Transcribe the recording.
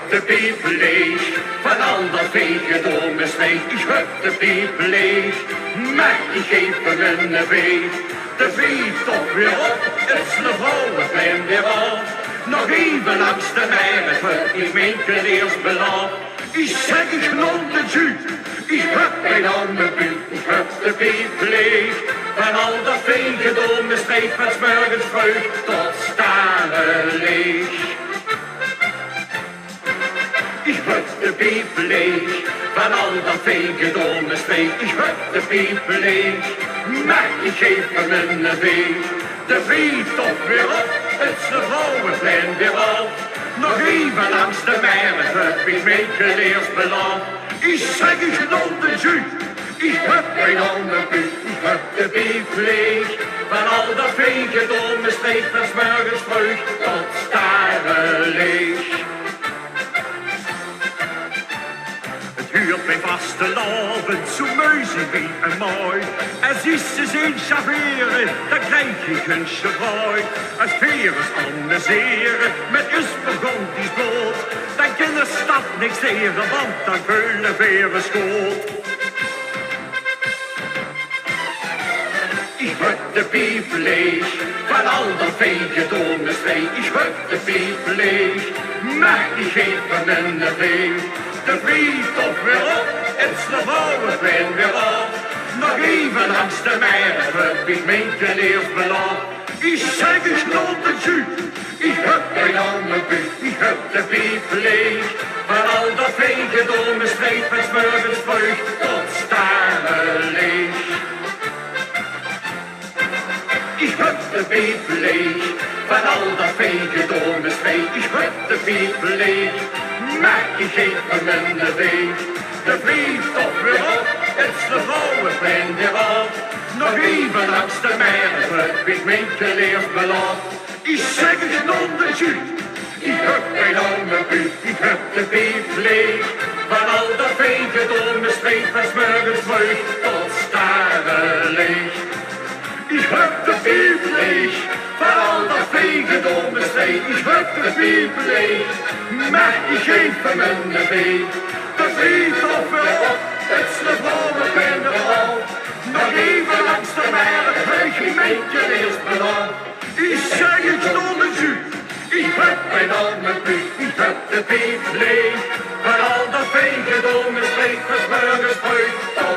de piep leeg, van al dat vegedom is leeg. Ik heb de piep leeg, maar ik geef hem een veeg. De vee toch weer op, het is de vrouwenplein weer af. Nog even langs de meer, het wordt niet meeken eerst belaf. Ik zeg, ik knol de juut, ik heb mijn arme buurt, ik heb de piep leeg. Van al dat vegedom is leeg, van 's morgens vroeg tot staren leeg. Ik heb de piep leeg, van al dat vegedom is leeg. Ik heb de piep leeg, maar ik geef hem een veeg. De vee toch weer op, het is de vrouwenplein weer af. Nog even langs de meer, het heb ik meegeleerd beland. Ik zeg, ik knol de juut, ik heb mijn arme buurt, ik heb de piep leeg. Van al dat vegedom is leeg, van 's morgens vroeg tot staren leeg. Huurt mijn vastelavond zo muizenwee en mooi. Als is ze zien chaveren, dan krijg ik een chevaai. Als veres amuseren met is burgondisch brood, dan kan de stad niks leren, want dan kunnen veren schoot. Ik heb de piep leeg, van al dat vegedom is leeg. Ik heb de piep leeg, maar ik geef hem een veeg. De vliegt toch weer op, het is de vrouwenplein weer af. Nog even langs de meer, heb ik meegeleerd belaf. Ik zeg, ik knol de juut, ik heb mijn arme buurt, ik heb de piep leeg. Van al dat vegedom is leeg, van 's morgens vroeg tot staren leeg. Ik heb de piep leeg, van al dat vegedom is leeg. Ik heb de piep leeg, maar ik geef hem een veeg. De vliegt toch weer op, het is de vrouwenplein weer af. Nog even langs de meer, heb ik meegeleerd belaf. Ik zeg, ik knol de juut, ik heb mijn arme buurt, ik heb de piep leeg. Van al dat vegedom is leeg, van 's morgens vroeg tot staren leeg. Ik heb de piep leeg, van al dat vegedom is leeg. Ik heb de piep leeg, maar ik geef hem een veeg. De vliegt toch weer op, het is de vrouwenplein weer af. Nog even langs de meer, het heug ik meegeleerd belaf. Ik zeg, ik knol de juut, ik heb mijn arme buurt, ik heb de piep leeg. Van al dat vegedom is leeg, van 's morgens vroeg tot